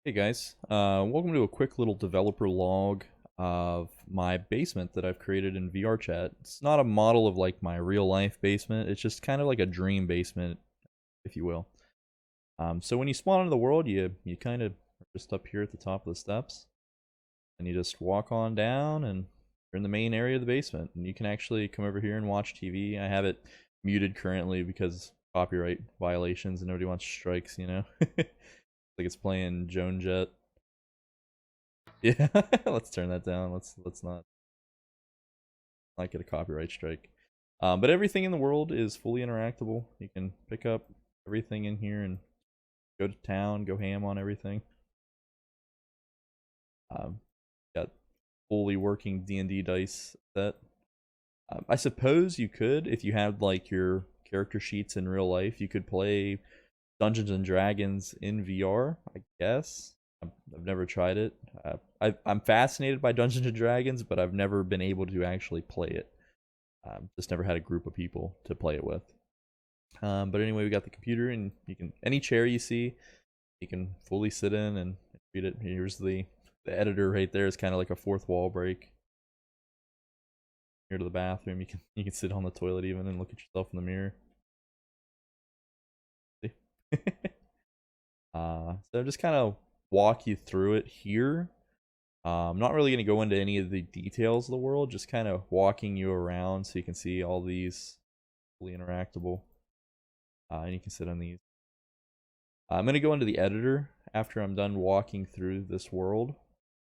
Hey guys, welcome to a quick little developer log of my basement that I've created in VR chat. It's not a model of like my real life basement, it's just kind of like a dream basement, if you will. So when you spawn into the world, you kind of are just up here at the top of the steps, and you just walk on down, and you're in the main area of the basement, and you can actually come over here and watch TV. I have it muted currently because copyright violations and nobody wants strikes, you know? Like it's playing Joan Jett. Yeah, let's turn that down. Let's not get a copyright strike. But everything in the world is fully interactable. You can pick up everything in here and go to town, go ham on everything. Um, got fully working D&D dice set. I suppose you could, if you had like your character sheets in real life, you could play Dungeons and Dragons in VR, I guess. I've never tried it. I'm fascinated by Dungeons and Dragons, but I've never been able to actually play it. Just never had a group of people to play it with. But anyway, we got the computer, and you can any chair you see, you can fully sit in and read it. Here's the editor right there. Is kind of like a fourth wall break. Here to the bathroom, you can sit on the toilet even and look at yourself in the mirror. See? So just kind of walk you through it here. I'm not really going to go into any of the details of the world, just kind of walking you around so you can see all these fully interactable. And you can sit on these. I'm going to go into the editor after I'm done walking through this world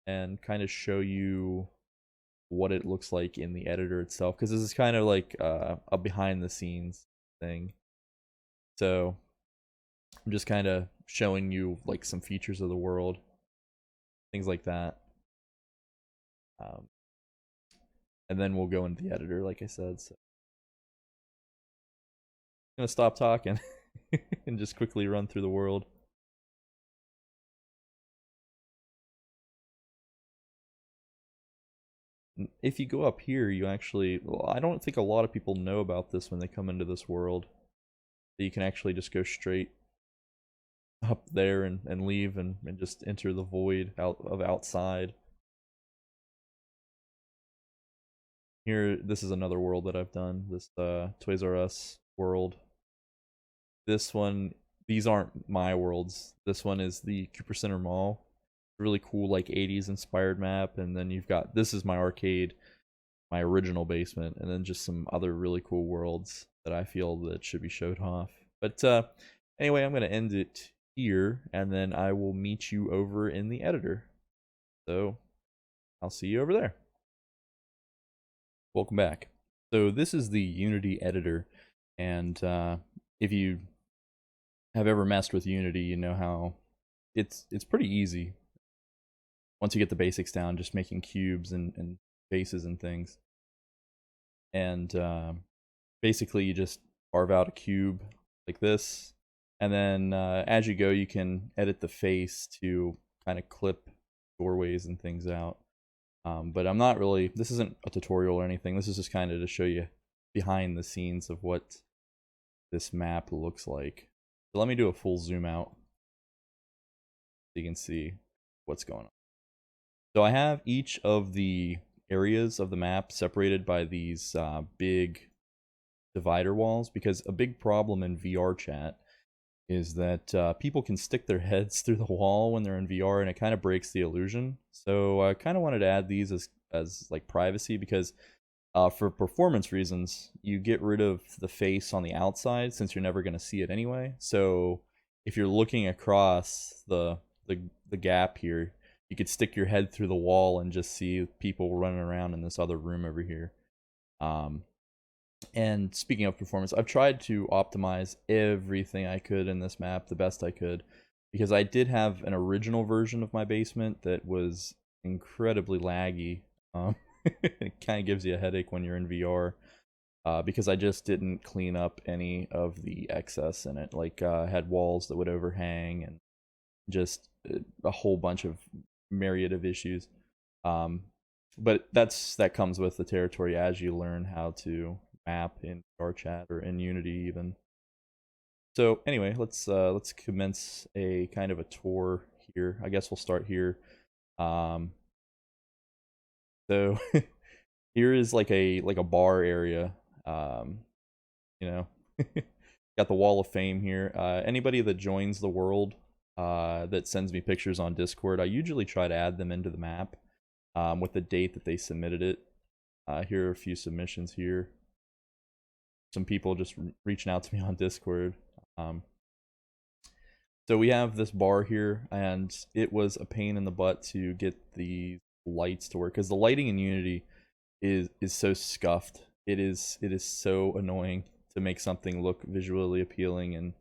and kind of show you what it looks like in the editor itself, because this is kind of like a behind the scenes thing. So I'm just kind of showing you like some features of the world, things like that. Um, and then we'll go into the editor, like I said. So I'm going to stop talking and just quickly run through the world. If you go up here, you actually, well, I don't think a lot of people know about this when they come into this world. That you can actually just go straight up there and leave and just enter the void out of outside. Here, this is another world that I've done. This Toys R Us world. This one, these aren't my worlds. This one is the Cooper Center Mall. Really cool, like 80s inspired map. And then you've got, this is my arcade, my original basement, and then just some other really cool worlds that I feel that should be showed off. But anyway, I'm going to end it here, and then I will meet you over in the editor. So I'll see you over there. Welcome back. So this is the Unity editor, and if you have ever messed with Unity, you know how it's pretty easy once you get the basics down, just making cubes and faces and things. And basically you just carve out a cube like this, and then as you go you can edit the face to kind of clip doorways and things out. But I'm not really, this isn't a tutorial or anything, this is just kind of to show you behind the scenes of what this map looks like. So let me do a full zoom out so you can see what's going on. So I have each of the areas of the map separated by these big divider walls, because a big problem in VR chat is that people can stick their heads through the wall when they're in VR, and it kind of breaks the illusion. So I kind of wanted to add these as like privacy, because for performance reasons, you get rid of the face on the outside since you're never going to see it anyway. So if you're looking across the gap here, you could stick your head through the wall and just see people running around in this other room over here. And speaking of performance, I've tried to optimize everything I could in this map the best I could, because I did have an original version of my basement that was incredibly laggy. It kind of gives you a headache when you're in VR, because I just didn't clean up any of the excess in it. Like I had walls that would overhang and just a whole bunch of myriad of issues. But that comes with the territory as you learn how to map in chat or in Unity even. So anyway, let's commence a kind of a tour here. I guess we'll start here. Um, so here is like a bar area. Um, you know, got the Wall of Fame here. Anybody that joins the world that sends me pictures on Discord, I usually try to add them into the map with the date that they submitted it. Here are a few submissions here. Some people just reaching out to me on Discord. So we have this bar here, and it was a pain in the butt to get the lights to work because the lighting in Unity is so scuffed. It is so annoying to make something look visually appealing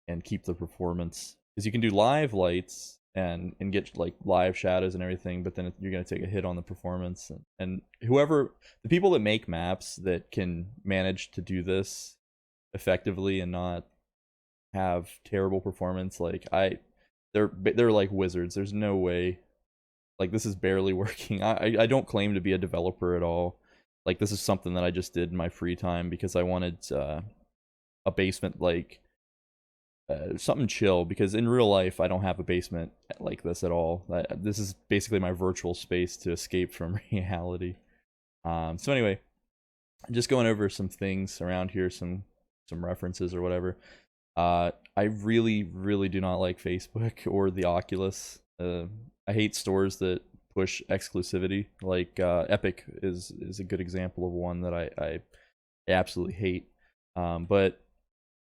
and keep the performance, because you can do live lights and get like live shadows and everything, but then you're going to take a hit on the performance, and whoever the people that make maps that can manage to do this effectively and not have terrible performance, like they're like wizards. There's no way, like, this is barely working. I don't claim to be a developer at all. Like, this is something that I just did in my free time because I wanted a basement, like something chill, because in real life I don't have a basement like this at all. This is basically my virtual space to escape from reality. So anyway, just going over some things around here, some references or whatever. I really do not like Facebook or the Oculus. I hate stores that push exclusivity. Like Epic is a good example of one that I absolutely hate. But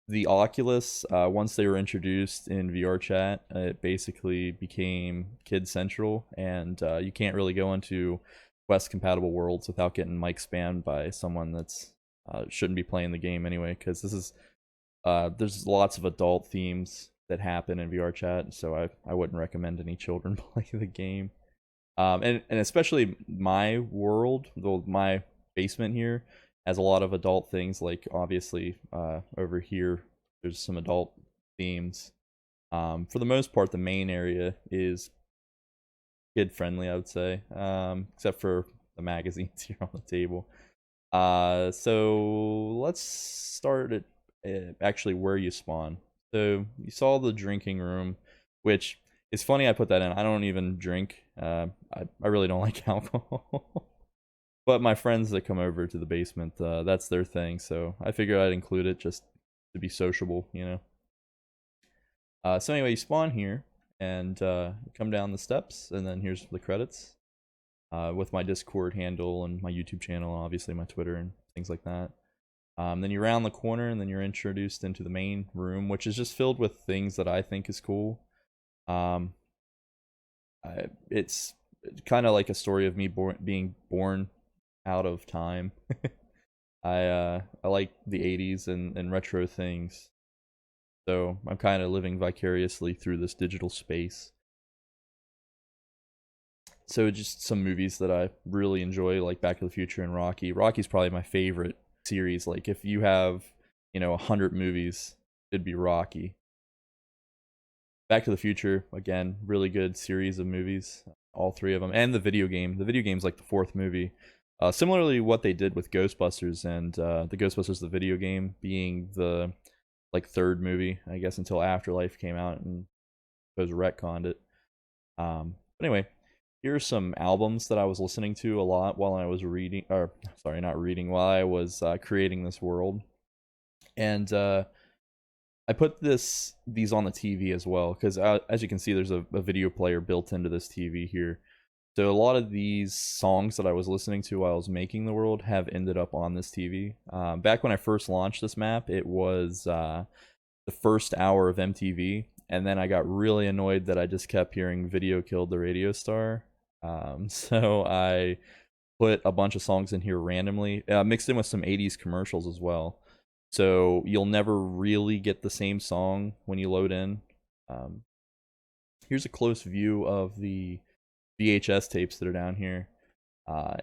the Oculus, once they were introduced in VR chat, it basically became kid central, and you can't really go into Quest compatible worlds without getting mic spammed by someone that's shouldn't be playing the game anyway, because this is there's lots of adult themes that happen in VR chat, so I wouldn't recommend any children play the game. And especially my world, my basement here, has a lot of adult things. Like obviously, over here there's some adult themes. For the most part, the main area is kid friendly, I would say, except for the magazines here on the table. So let's start at actually where you spawn. So you saw the drinking room, which is funny I put that in. I don't even drink. I really don't like alcohol. But my friends that come over to the basement, that's their thing. So I figured I'd include it just to be sociable, you know. So anyway, you spawn here and come down the steps, and then here's the credits with my Discord handle and my YouTube channel, obviously my Twitter and things like that. Then you round the corner, and then you're introduced into the main room, which is just filled with things that I think is cool. It's kind of like a story of me being born out of time. I like the 80s and retro things, so I'm kind of living vicariously through this digital space. So just some movies that I really enjoy, like Back to the Future and Rocky. Rocky's probably my favorite series. Like if you have, 100 movies, it'd be Rocky. Back to the Future, again, really good series of movies, all three of them, and the video game. The video game's like the fourth movie. Similarly, what they did with Ghostbusters, and the Ghostbusters the video game being the like third movie, I guess, until Afterlife came out and was retconned it. But anyway, here's some albums that I was listening to a lot while I was reading, or sorry, not reading, while I was creating this world. And I put these on the TV as well, because as you can see, there's a video player built into this TV here. So a lot of these songs that I was listening to while I was making the world have ended up on this TV. Back when I first launched this map, it was the first hour of MTV, and then I got really annoyed that I just kept hearing "Video Killed the Radio Star." So I put a bunch of songs in here randomly, mixed in with some 80s commercials as well. So you'll never really get the same song when you load in. Here's a close view of the VHS tapes that are down here.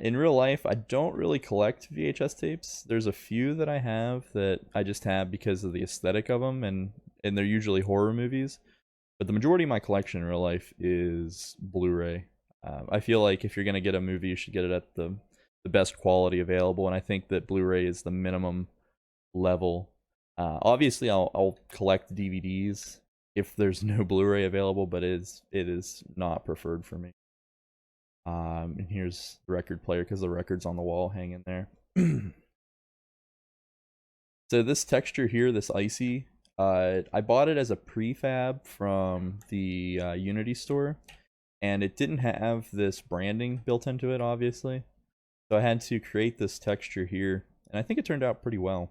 In real life, I don't really collect VHS tapes. There's a few that I have that I just have because of the aesthetic of them, and they're usually horror movies. But the majority of my collection in real life is Blu-ray. I feel like if you're going to get a movie, you should get it at the best quality available, and I think that Blu-ray is the minimum level. Obviously, I'll collect DVDs if there's no Blu-ray available, but it is not preferred for me. And here's the record player because the record's on the wall hanging there. So this texture here, this icy, I bought it as a prefab from the Unity store, and it didn't have this branding built into it, obviously. So I had to create this texture here, and I think it turned out pretty well.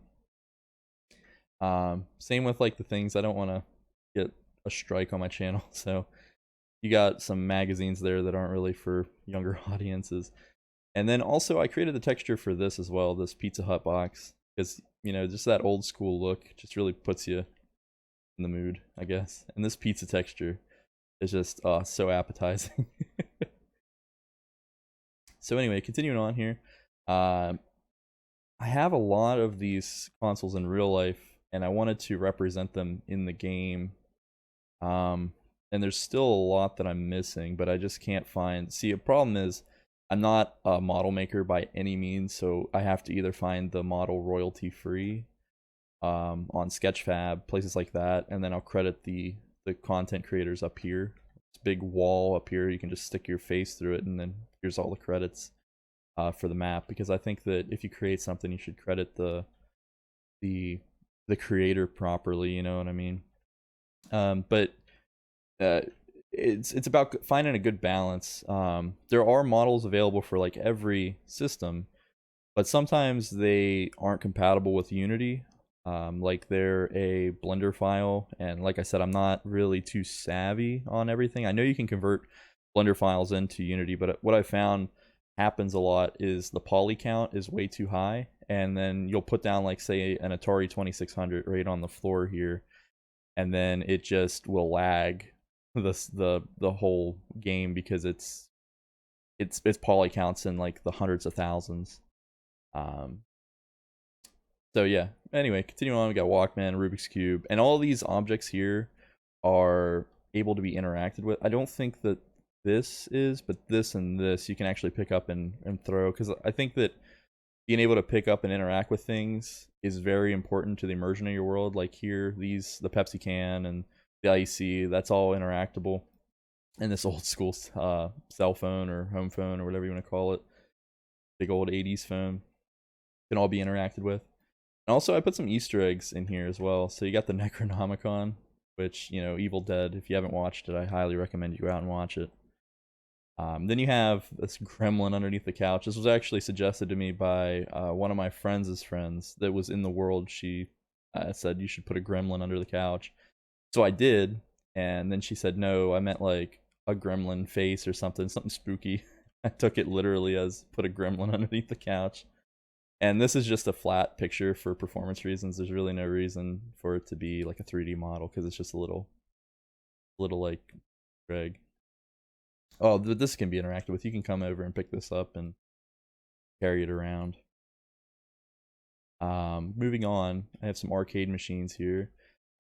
Same with like the things, I don't want to get a strike on my channel, so you got some magazines there that aren't really for younger audiences. And then also I created the texture for this as well, this Pizza Hut box, because just that old school look just really puts you in the mood, I guess. And this pizza texture is just so appetizing. So anyway, continuing on here, I have a lot of these consoles in real life, and I wanted to represent them in the game. And there's still a lot that I'm missing, but I just can't find. See, a problem is I'm not a model maker by any means, so I have to either find the model royalty free on Sketchfab, places like that, and then I'll credit the content creators up here. This big wall up here, you can just stick your face through it, and then here's all the credits for the map. Because I think that if you create something, you should credit the creator properly. You know what I mean? But it's about finding a good balance. There are models available for like every system, but sometimes they aren't compatible with Unity. Like they're a Blender file, and like I said, I'm not really too savvy on everything. I know you can convert Blender files into Unity, but what I found happens a lot is the poly count is way too high, and then you'll put down like say an Atari 2600 right on the floor here, and then it just will lag the whole game because it's poly counts in like the hundreds of thousands. So yeah, anyway, continuing on, we got Walkman, Rubik's Cube, and all these objects here are able to be interacted with. I don't think that this is, but this and this you can actually pick up and throw, because I think that being able to pick up and interact with things is very important to the immersion of your world. Like here, the Pepsi can and the IEC, that's all interactable. And this old school cell phone or home phone or whatever you want to call it, big old 80s phone, can all be interacted with. And also, I put some Easter eggs in here as well. So you got the Necronomicon, which, Evil Dead, if you haven't watched it, I highly recommend you go out and watch it. Then you have this gremlin underneath the couch. This was actually suggested to me by one of my friends' friends that was in the world. She said, you should put a gremlin under the couch. So I did, and then she said, no, I meant like a gremlin face or something spooky. I took it literally as put a gremlin underneath the couch. And this is just a flat picture for performance reasons. There's really no reason for it to be like a 3D model because it's just a little like drag. Oh, this can be interacted with. You can come over and pick this up and carry it around. Moving on, I have some arcade machines here.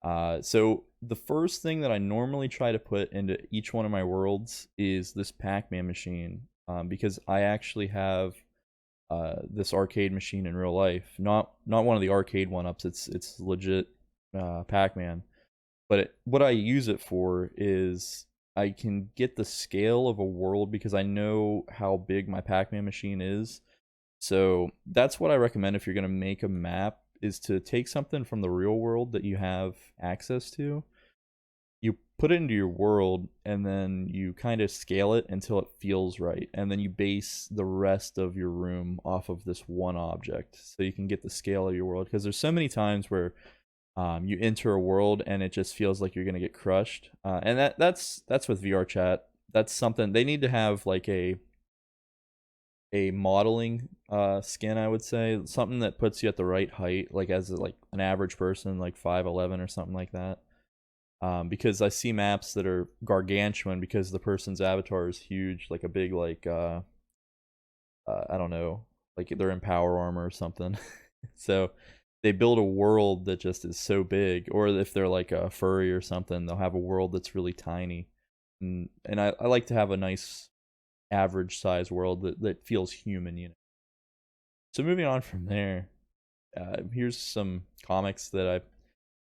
So the first thing that I normally try to put into each one of my worlds is this Pac-Man machine, because I actually have this arcade machine in real life. Not one of the arcade one-ups. It's legit Pac-Man. But what I use it for is I can get the scale of a world because I know how big my Pac-Man machine is. So that's what I recommend if you're going to make a map, is to take something from the real world that you have access to. You put it into your world, and then you kind of scale it until it feels right. And then you base the rest of your room off of this one object so you can get the scale of your world. Because there's so many times where you enter a world and it just feels like you're going to get crushed. And that's with VR chat. That's something they need to have, like a modeling skin, I would say, something that puts you at the right height, like as like an average person, like 5'11" or something like that. Because I see maps that are gargantuan because the person's avatar is huge, like a big, like I don't know, like they're in power armor or something. So they build a world that just is so big, or if they're like a furry or something, they'll have a world that's really tiny. And I like to have a nice average size world that feels human. So moving on from there, here's some comics that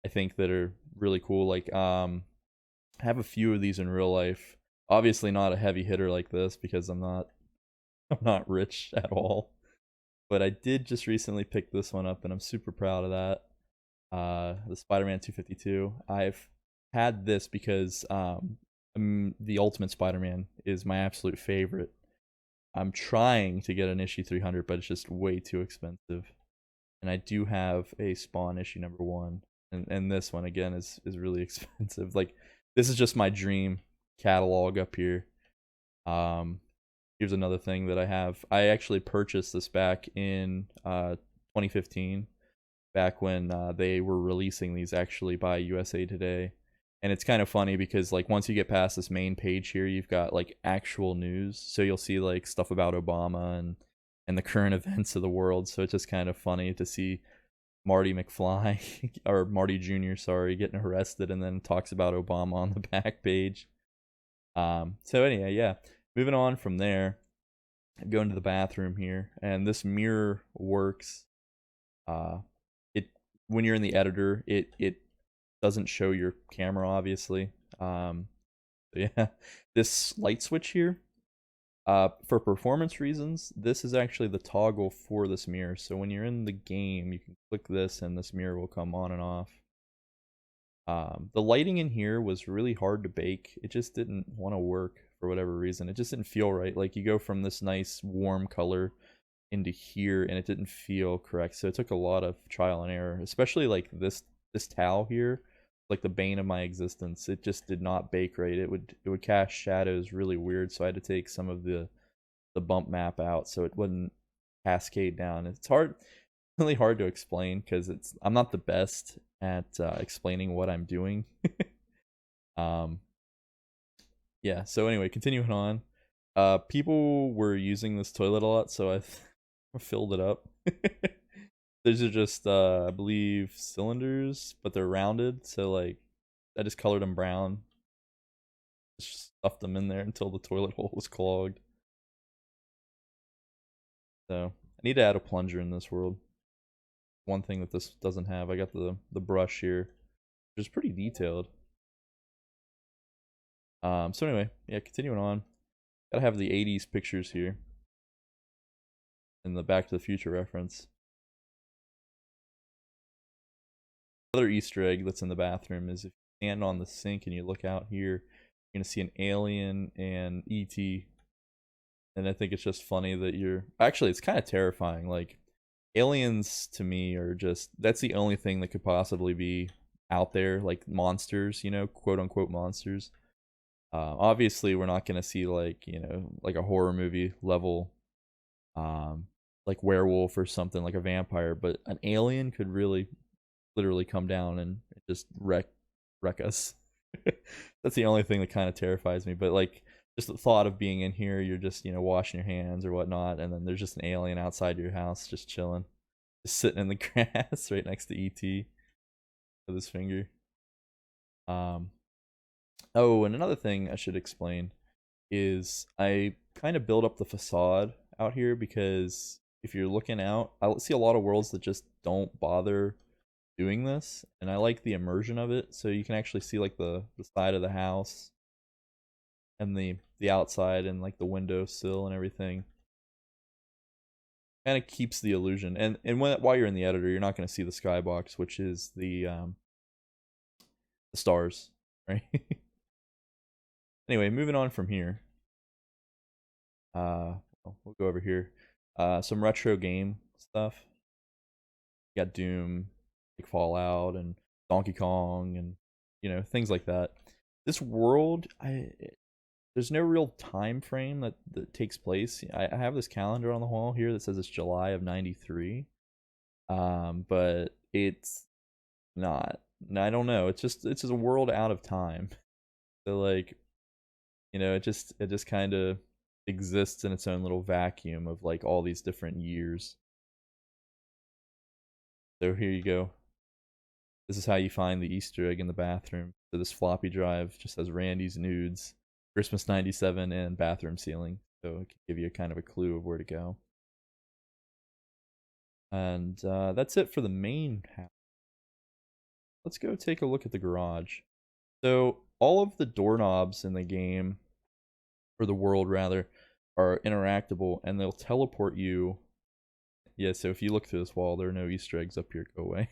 I think that are really cool. Like I have a few of these in real life. Obviously not a heavy hitter like this because I'm not I'm not rich at all. But I did just recently pick this one up and I'm super proud of that. The Spider-Man 252. I've had this because the Ultimate Spider-Man is my absolute favorite. I'm trying to get an issue 300, but it's just way too expensive. And I do have a Spawn issue number 1, and this one again is really expensive. Like this is just my dream catalog up here. Um, Here's another thing that I have. I actually purchased this back in 2015, back when they were releasing these actually by USA Today. And it's kind of funny because like once you get past this main page here, you've got like actual news. So you'll see like stuff about Obama and the current events of the world. So it's just kind of funny to see Marty McFly or Marty Jr. sorry, getting arrested and then talks about Obama on the back page. So anyway, yeah. Moving on from there, I go into the bathroom here, and this mirror works. Uh, it when you're in the editor, it doesn't show your camera, obviously. So yeah, this light switch here, for performance reasons, this is actually the toggle for this mirror. So when you're in the game, you can click this, and this mirror will come on and off. The lighting in here was really hard to bake. It just didn't want to work for whatever reason. It just didn't feel right. Like you go from this nice warm color into here and it didn't feel correct. So it took a lot of trial and error, especially like this towel here, like the bane of my existence. It just did not bake right. It would cast shadows really weird. So I had to take some of the bump map out so it wouldn't cascade down. It's hard, really hard to explain because I'm not the best at explaining what I'm doing. um, yeah. So anyway, continuing on, people were using this toilet a lot, so I filled it up. These are just, I believe, cylinders, but they're rounded. So like, I just colored them brown, just stuffed them in there until the toilet hole was clogged. So I need to add a plunger in this world. One thing that this doesn't have. I got the brush here, which is pretty detailed. So anyway, yeah, continuing on. Gotta have the 80s pictures here in the Back to the Future reference. Another Easter egg that's in the bathroom is if you stand on the sink and you look out here, you're gonna see an alien and ET. And I think it's just funny that you're actually it's kind of terrifying. Like aliens to me are just that's the only thing that could possibly be out there, like monsters, quote unquote monsters. Obviously, we're not gonna see like like a horror movie level, um, like werewolf or something like a vampire, but an alien could really literally come down and just wreck us. That's the only thing that kind of terrifies me. But like just the thought of being in here, you're just washing your hands or whatnot, and then there's just an alien outside your house just chilling, just sitting in the grass right next to ET with his finger. Um, oh, and another thing I should explain is I kind of build up the facade out here because if you're looking out, I see a lot of worlds that just don't bother doing this, and I like the immersion of it. So you can actually see like the side of the house and the outside and like the window sill and everything. Kind of keeps the illusion. And while you're in the editor, you're not going to see the skybox, which is the stars, right? Anyway, moving on from here. We'll go over here. Some retro game stuff. You got Doom, like Fallout, and Donkey Kong, and things like that. This world, there's no real time frame that takes place. I have this calendar on the wall here that says it's July of '93, but it's not. I don't know. It's just a world out of time. So like, it just kind of exists in its own little vacuum of like all these different years. So here you go. This is how you find the Easter egg in the bathroom. So this floppy drive just has Randy's nudes, Christmas '97, and bathroom ceiling. So it can give you a kind of a clue of where to go. And that's it for the main house. Let's go take a look at the garage. So all of the doorknobs in the game, or the world rather, are interactable, and they'll teleport you. Yeah, so if you look through this wall, there are no Easter eggs up here. Go away.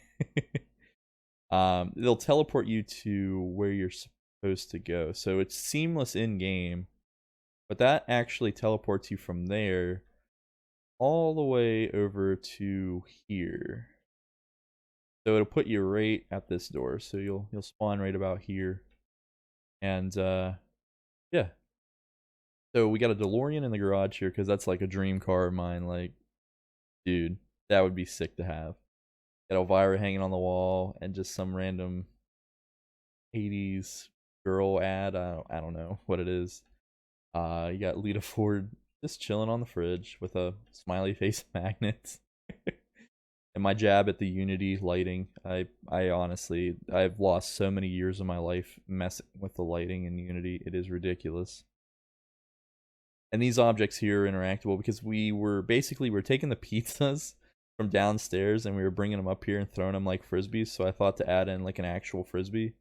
They'll teleport you to where you're supposed to go. So it's seamless in game, but that actually teleports you from there all the way over to here. So it'll put you right at this door. So you'll spawn right about here. And yeah. So we got a DeLorean in the garage here because that's like a dream car of mine. Like, dude, that would be sick to have. Got Elvira hanging on the wall and just some random 80s girl ad. I don't know what it is. You got Lita Ford just chilling on the fridge with a smiley face magnet. And my jab at the Unity lighting. I honestly, I've lost so many years of my life messing with the lighting in Unity. It is ridiculous. And these objects here are interactable because we're taking the pizzas from downstairs and we were bringing them up here and throwing them like frisbees. So I thought to add in like an actual frisbee.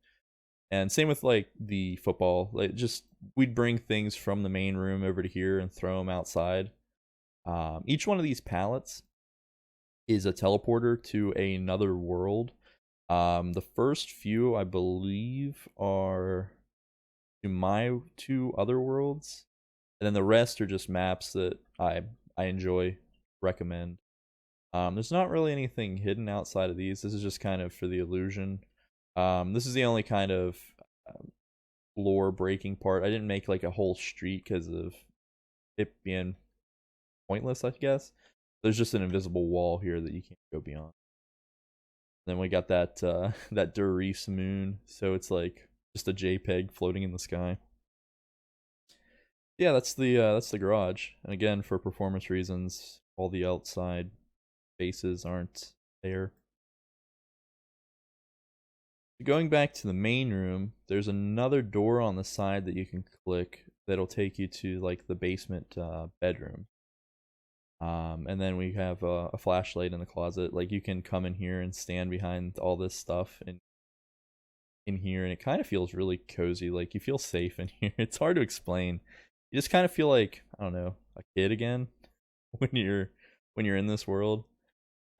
And same with like the football. Like just we'd bring things from the main room over to here and throw them outside. Each one of these pallets is a teleporter to another world. The first few, I believe, are to my 2 other worlds, and then the rest are just maps that I enjoy, recommend. There's not really anything hidden outside of these. This is just kind of for the illusion. This is the only kind of lore breaking part. I didn't make like a whole street because of it being pointless, I guess. There's just an invisible wall here that you can't go beyond. Then we got that that Der Reese moon, so it's like just a JPEG floating in the sky. Yeah, that's the garage. And again, for performance reasons, all the outside faces aren't there. Going back to the main room, there's another door on the side that you can click that'll take you to like the basement bedroom. And then we have a flashlight in the closet. Like you can come in here and stand behind all this stuff in here, and it kind of feels really cozy. Like you feel safe in here. It's hard to explain. You just kind of feel like, I don't know, a kid again when you're in this world.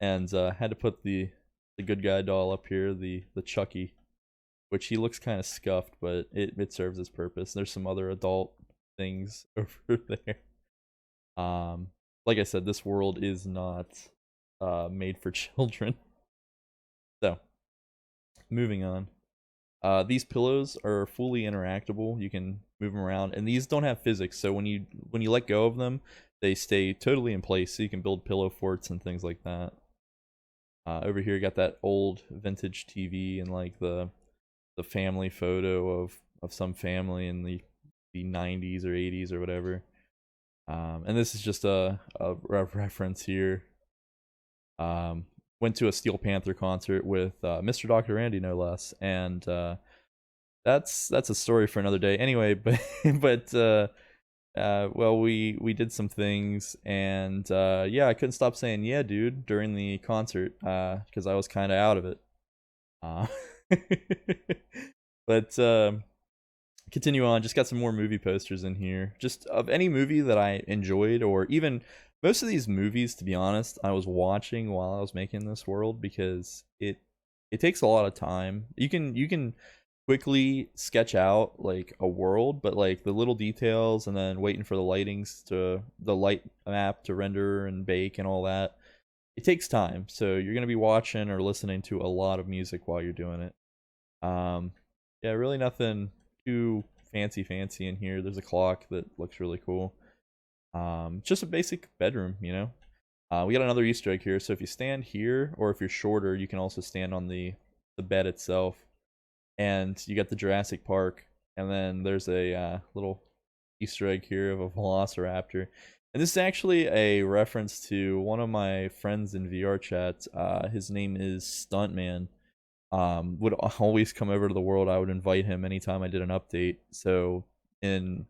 And had to put the good guy doll up here, the Chucky, which he looks kind of scuffed, but it serves its purpose. There's some other adult things over there. Like I said, this world is not made for children. So, moving on. These pillows are fully interactable. You can move them around, and these don't have physics. So when you let go of them, they stay totally in place. So you can build pillow forts and things like that. Over here, you got that old vintage TV and like the family photo of some family in the 90s or 80s or whatever. And this is just a reference here. Went to a Steel Panther concert with Mr. Dr. Randy, no less, and that's a story for another day. Anyway, well, we did some things, and yeah, I couldn't stop saying yeah, dude, during the concert because I was kind of out of it. But continue on. Just got some more movie posters in here. Just of any movie that I enjoyed, or even most of these movies, to be honest, I was watching while I was making this world because it takes a lot of time. You can quickly sketch out like a world, but like the little details and then waiting for the light map to render and bake and all that, it takes time. So you're gonna be watching or listening to a lot of music while you're doing it. Yeah, really nothing too fancy in here. There's a clock that looks really cool. Just a basic bedroom, you know. We got another Easter egg here. So if you stand here, or if you're shorter, you can also stand on the bed itself. And you got the Jurassic Park, and then there's a little Easter egg here of a Velociraptor. And this is actually a reference to one of my friends in VR chat. His name is Stuntman. Would always come over to the world. I would invite him anytime I did an update. So in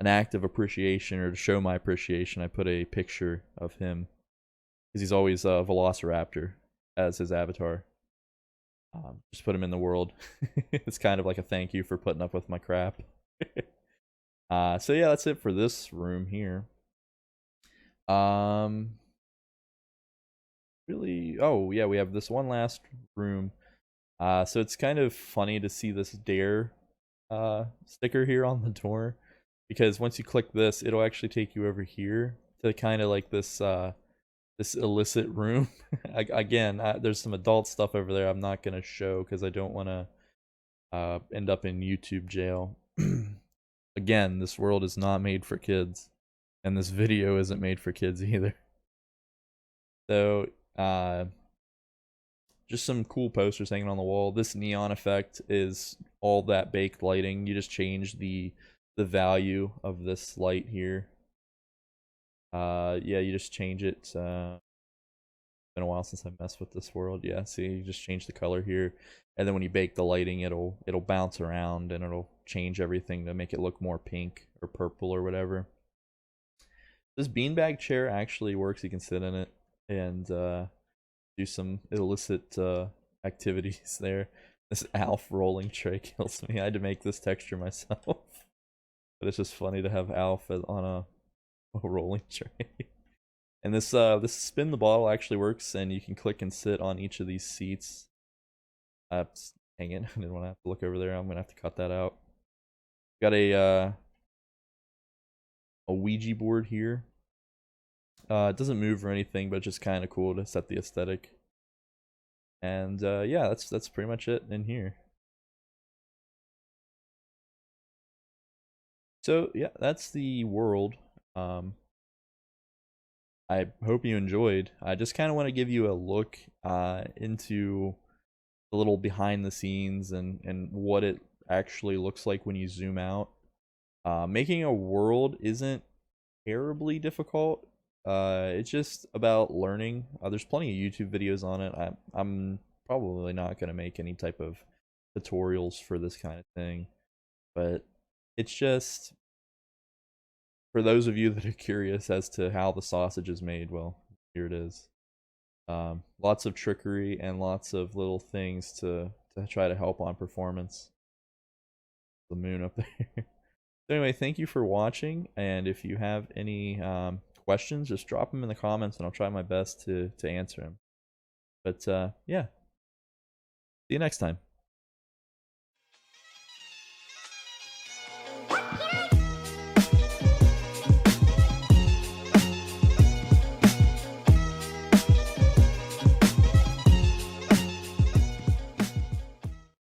an act of appreciation, or to show my appreciation, I put a picture of him because he's always a Velociraptor as his avatar. Just put them in the world. It's kind of like a thank you for putting up with my crap. So yeah, that's it for this room here. Really, oh yeah, we have this one last room. So it's kind of funny to see this dare sticker here on the door, because once you click this, it'll actually take you over here to kind of like this illicit room. Again, there's some adult stuff over there I'm not gonna show because I don't want to end up in YouTube jail. Again, this world is not made for kids, and this video isn't made for kids either. So, just some cool posters hanging on the wall. This neon effect is all that baked lighting. You just change the value of this light here. Yeah, you just change it. It's been a while since I messed with this world. Yeah, see, you just change the color here, and then when you bake the lighting, it'll bounce around and it'll change everything to make it look more pink or purple or whatever. This beanbag chair actually works. You can sit in it and do some illicit activities there. This Alf rolling tray kills me. I had to make this texture myself. But it's just funny to have Alf on a rolling tray. And this spin the bottle actually works, and you can click and sit on each of these seats. Hang it, I didn't want to have to look over there. I'm gonna have to cut that out. Got a Ouija board here. It doesn't move or anything, but it's just kind of cool to set the aesthetic. And yeah, that's pretty much it in here. So yeah, that's the world. I hope you enjoyed. I just kind of want to give you a look into a little behind the scenes and what it actually looks like when you zoom out. Making a world isn't terribly difficult. It's just about learning. There's plenty of YouTube videos on it. I'm probably not going to make any type of tutorials for this kind of thing, but it's just for those of you that are curious as to how the sausage is made. Well, here it is. Lots of trickery and lots of little things to try to help on performance. The moon up there. So anyway, thank you for watching, and if you have any questions, just drop them in the comments and I'll try my best to answer them. But yeah, see you next time.